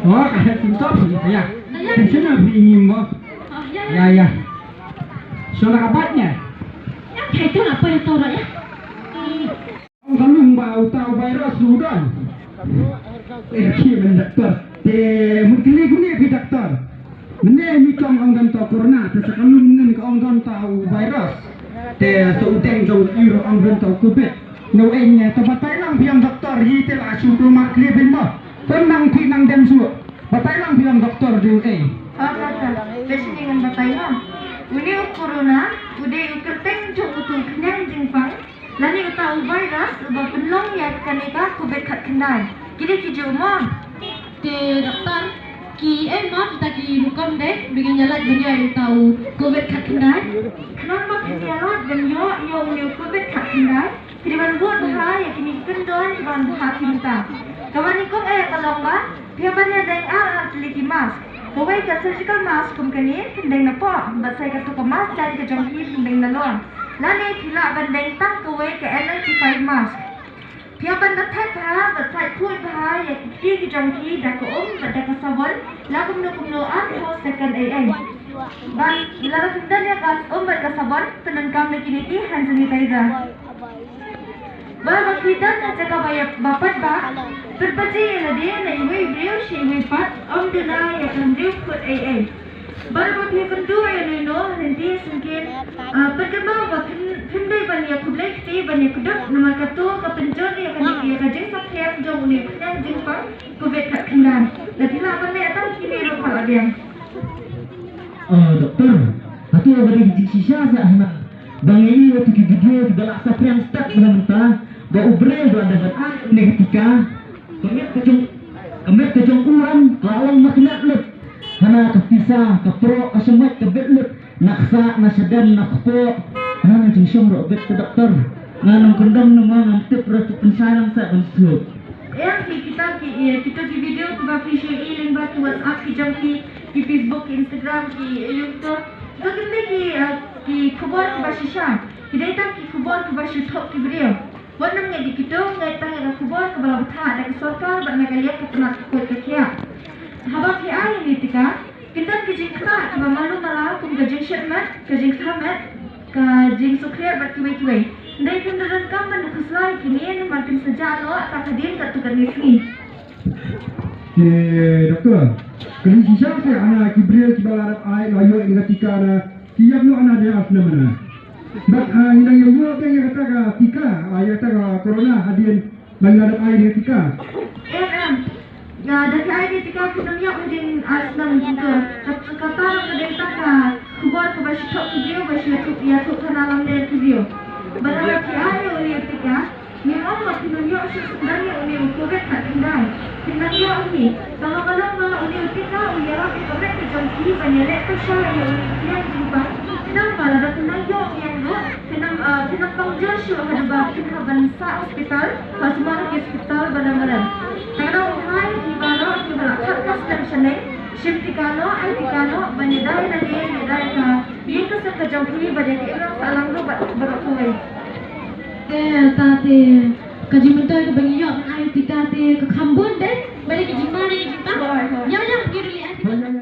Oh, ada cinta ya. Tensinya ingin mo. Ya. Soalnya kabarnya. Ya, itu apa yang tahu ya? Kamu mau tahu virus sudah? Kian dokter. Mungkin ni dokter. Mana ni kau orang tahu corona, sekarang ni kau orang tahu virus. Seudeng jauh iro orang tahu covid. Noenya tempat Thailand biang dokter itu lah suruh mak lebih mah. Tenang tinang dem su. Batailang bilang dokter di UA. Besi dengan batailang. Uni corona, udah kerteng jauh tu kenyang jengpang. Lani utau virus, ubah penlong ya kanika covid kat kendai. Kira kijau mah. Di dokter, ki mah kita ki hukum deh, bikin jalan dunia utau covid kat kendai. Kenapa kita jalan dan yo uni covid kat kendai? Kiri ban buat bahaya kini kendon ban hati minta. Kawan ikut tolong ba, pihak banyak ada teliti mask. Kawai ke surgical mask kumkani, kendeng napo, basai ke tukar mask cari ke jonghi kendeng nalon. Lani tidak bandeng tang kawai ke N95 mask. Pihak banyak tak bah, basai kuat bah, ya kiri ke jonghi dah ke dah ke sabun, lagu kumno ho second AA. Ban, lalu kendeng ya gas dah ke sabun, penengkam lagi hand sanitizer. Bapak kita nak cakap bapak bah, terpaji yang dia nak ibu si ibu pat, dena yang dia ikut AA. Bapak kita kedua yang nanti mungkin perkembangan bapak pendai banyak publik, banyak kedok, nama katu kepenjor yang dia kerja sakit jauh ni, yang jumpa covid kat kendang. Nanti lah pandai atau kini rumah dia. Dokter, aku yang beri sisa saya. Bang ini waktu video di dalam sapian start mentah, bau brand ada dengan ketika kemet kejong uran kalong maknat lut, hana kepisah kepro kesemet kebetlut, naksa nasedan nakpo, hana jingsong robet ke dokter, nganong kendang nama ngantip rasa pensalang saya bentuk. Yang kita di video kita visual link batu WhatsApp di Facebook, Instagram, di YouTube. तो कितने की खबर के बाशिशा किधर तक की खबर के बाशिशा की video वरना में di kita ngai tang yang khubur ke bawah betah dan sorkar ban nagaliat ke tengah koi ke kia haba ki ai ni tika kita ki jingkha ke malu mala kum ke jingshit mat ke jingkha mat ke jing sukriya bat ki wei ndai kun dan kam ban khuslai ki ni makin sejak lo tak hadir kat tukar nisni dokter kalau sisa saya anak kibril kibalat ai layo ini ketika ada tiap lo anak dia asna mana. Bak hindang yo kan yang kata tika ayat kata corona hadir banyak ai dia tika. Ya dari ai dia tika kunang yo hadir asna juga. Kata ada taka kubar ke basi tok video basi ya tok kanalam dia video. Berarti ai dia tika memang kunang yo sebenarnya ini covid tak tinggal. Kunang yo ini kalau ini tika ya kita kejongki banyak lektor saya yang jumpa. Kenapa ada kunang yo yang Kenapa pangjar syur ada bakin bansa hospital, pasmar hospital barang-barang. Kalau hai di bawah di belakang custom sana, shift tikano, ai tikano, banyak dari ka. Ini tu sekejap ini banyak orang salang tu berapa. Tadi kaji mentor ke banyak ai tikate ke Kambun deh, banyak jimpa. Ya pergi dulu.